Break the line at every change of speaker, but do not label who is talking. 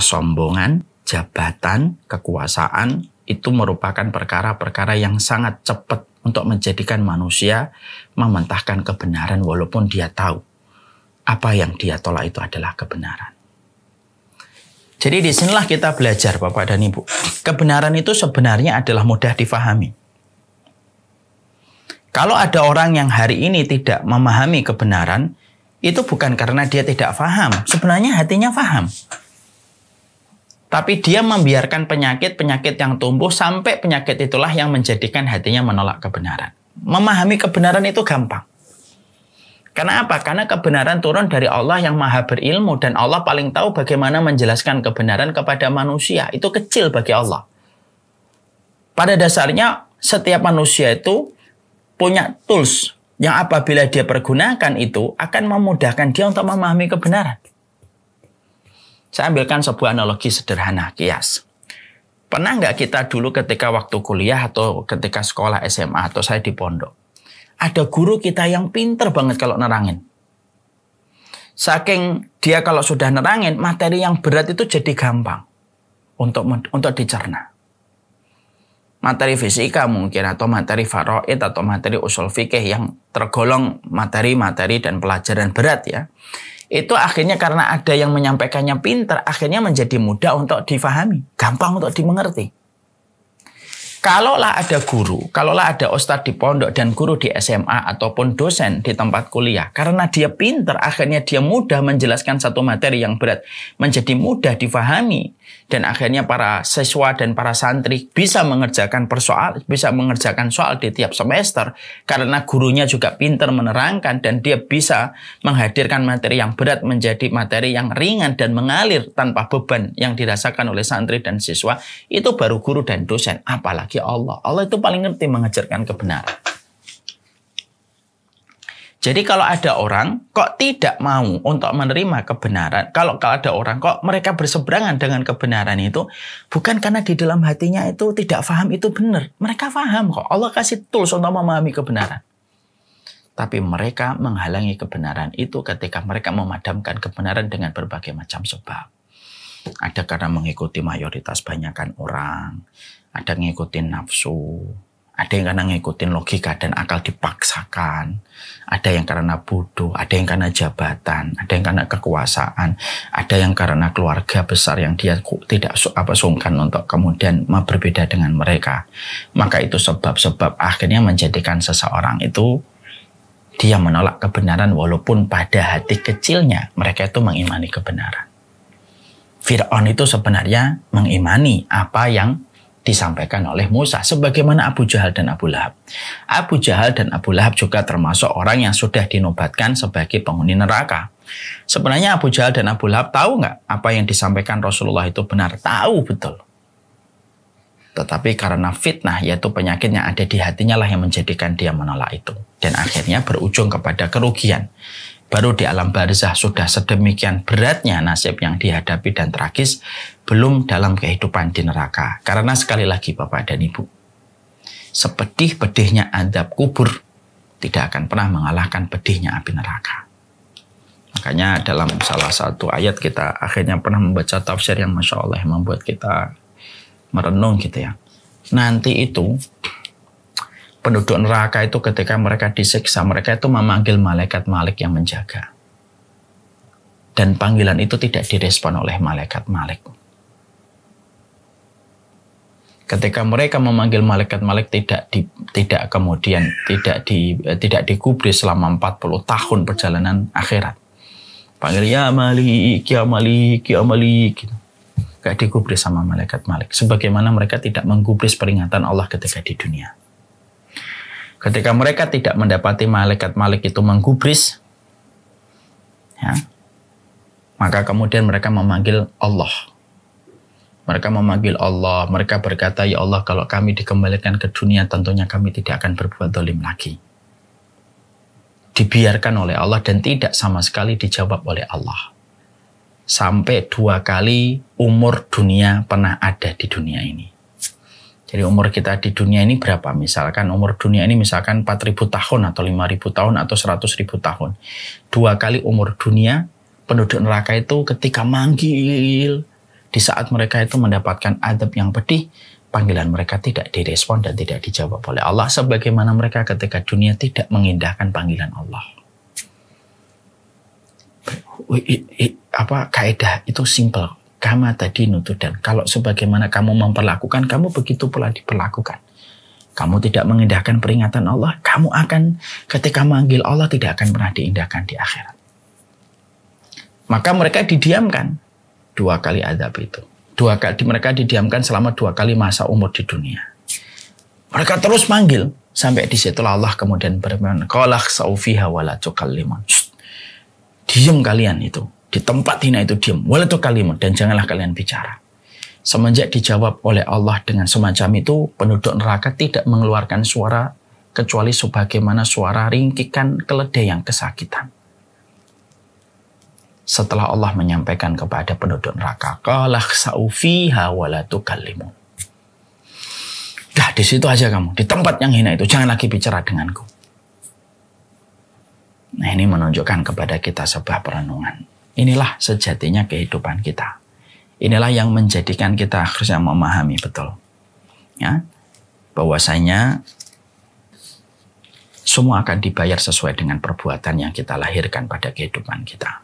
kesombongan, jabatan, kekuasaan itu merupakan perkara-perkara yang sangat cepat untuk menjadikan manusia mementahkan kebenaran walaupun dia tahu apa yang dia tolak itu adalah kebenaran. Jadi disinilah kita belajar Bapak dan Ibu. Kebenaran itu sebenarnya adalah mudah difahami. Kalau ada orang yang hari ini tidak memahami kebenaran, itu bukan karena dia tidak paham. Sebenarnya hatinya paham. Tapi dia membiarkan penyakit-penyakit yang tumbuh sampai penyakit itulah yang menjadikan hatinya menolak kebenaran. Memahami kebenaran itu gampang. Karena apa? Karena kebenaran turun dari Allah yang maha berilmu dan Allah paling tahu bagaimana menjelaskan kebenaran kepada manusia. Itu kecil bagi Allah. Pada dasarnya setiap manusia itu punya tools yang apabila dia pergunakan itu akan memudahkan dia untuk memahami kebenaran. Saya ambilkan sebuah analogi sederhana, kias. Pernah nggak kita dulu ketika waktu kuliah atau ketika sekolah SMA atau saya di pondok, ada guru kita yang pinter banget kalau nerangin. Saking dia kalau sudah nerangin, materi yang berat itu jadi gampang untuk dicerna. Materi fisika mungkin, atau materi faraid, atau materi usul fikih yang tergolong materi-materi dan pelajaran berat ya. Itu akhirnya karena ada yang menyampaikannya pintar, akhirnya menjadi mudah untuk difahami. Gampang untuk dimengerti. Kalaulah ada guru, kalaulah ada ustadz di pondok dan guru di SMA ataupun dosen di tempat kuliah, karena dia pintar, akhirnya dia mudah menjelaskan satu materi yang berat menjadi mudah difahami, dan akhirnya para siswa dan para santri bisa mengerjakan soal di tiap semester karena gurunya juga pintar menerangkan dan dia bisa menghadirkan materi yang berat menjadi materi yang ringan dan mengalir tanpa beban yang dirasakan oleh santri dan siswa. Itu baru guru dan dosen, apalagi Allah. Allah itu paling ngerti mengajarkan kebenaran. Jadi kalau ada orang kok tidak mau untuk menerima kebenaran, kalau ada orang kok mereka berseberangan dengan kebenaran itu, bukan karena di dalam hatinya itu tidak paham itu benar. Mereka paham kok. Allah kasih tools untuk memahami kebenaran. Tapi mereka menghalangi kebenaran itu ketika mereka memadamkan kebenaran dengan berbagai macam sebab. Ada karena mengikuti mayoritas banyakan orang, ada ngikutin nafsu, ada yang karena ngikutin logika dan akal dipaksakan, ada yang karena bodoh, ada yang karena jabatan, ada yang karena kekuasaan, ada yang karena keluarga besar yang dia tidak sungkan untuk kemudian berbeda dengan mereka. Maka itu sebab-sebab akhirnya menjadikan seseorang itu dia menolak kebenaran walaupun pada hati kecilnya mereka itu mengimani kebenaran. Fir'aun itu sebenarnya mengimani apa yang disampaikan oleh Musa, sebagaimana Abu Jahal dan Abu Lahab. Abu Jahal dan Abu Lahab juga termasuk orang yang sudah dinobatkan sebagai penghuni neraka. Sebenarnya Abu Jahal dan Abu Lahab tahu nggak apa yang disampaikan Rasulullah itu benar? Tahu betul. Tetapi karena fitnah, yaitu penyakit yang ada di hatinya lah yang menjadikan dia menolak itu. Dan akhirnya berujung kepada kerugian. Baru di alam barzah sudah sedemikian beratnya nasib yang dihadapi dan tragis, belum dalam kehidupan di neraka. Karena sekali lagi Bapak dan Ibu, sepedih-pedihnya azab kubur tidak akan pernah mengalahkan pedihnya api neraka. Makanya dalam salah satu ayat kita akhirnya pernah membaca tafsir yang Masya Allah yang membuat kita merenung gitu ya. Nanti itu penduduk neraka itu ketika mereka disiksa, mereka itu memanggil malaikat Malik yang menjaga. Dan panggilan itu tidak direspon oleh malaikat Malik. Ketika mereka memanggil malaikat Malik tidak digubris selama 40 tahun perjalanan akhirat. Panggil ya Malik, ya Malik, ya Malik. Gitu. Gak digubris sama malaikat Malik. Sebagaimana mereka tidak menggubris peringatan Allah ketika di dunia. Ketika mereka tidak mendapati malaikat Malik itu menggubris, ya, maka kemudian mereka memanggil Allah. Mereka memanggil Allah, mereka berkata, ya Allah, kalau kami dikembalikan ke dunia, tentunya kami tidak akan berbuat zalim lagi. Dibiarkan oleh Allah dan tidak sama sekali dijawab oleh Allah. Sampai 2 kali umur dunia pernah ada di dunia ini. Jadi umur kita di dunia ini berapa? Misalkan umur dunia ini misalkan 4.000 tahun atau 5.000 tahun atau 100.000 tahun. 2 kali umur dunia, penduduk neraka itu ketika manggil Di saat mereka itu mendapatkan adab yang pedih, panggilan mereka tidak direspon dan tidak dijawab oleh Allah. Sebagaimana mereka ketika dunia tidak mengindahkan panggilan Allah. Kaidah itu simple. Kama tadi nutudan. Kalau sebagaimana kamu memperlakukan, kamu begitu pula diperlakukan. Kamu tidak mengindahkan peringatan Allah, kamu akan ketika manggil Allah tidak akan pernah diindahkan di akhirat. Maka mereka didiamkan 2 kali azab itu. 2 kali mereka didiamkan selama 2 kali masa umur di dunia. Mereka terus manggil sampai di situlah Allah kemudian berfirman, "Qala khsaufiha wala tukallimun." Diam kalian itu. Di tempat hina itu diam. Wala tukallimun, dan janganlah kalian bicara. Semenjak dijawab oleh Allah dengan semacam itu, penduduk neraka tidak mengeluarkan suara kecuali sebagaimana suara ringkikan keledai yang kesakitan. Setelah Allah menyampaikan kepada penduduk neraka, qala khsa'u fiha wa la tukallimun. Dah di situ aja kamu, di tempat yang hina itu, jangan lagi bicara denganku. Nah, ini menunjukkan kepada kita sebuah perenungan. Inilah sejatinya kehidupan kita. Inilah yang menjadikan kita harusnya memahami betul, ya, bahwasanya semua akan dibayar sesuai dengan perbuatan yang kita lahirkan pada kehidupan kita.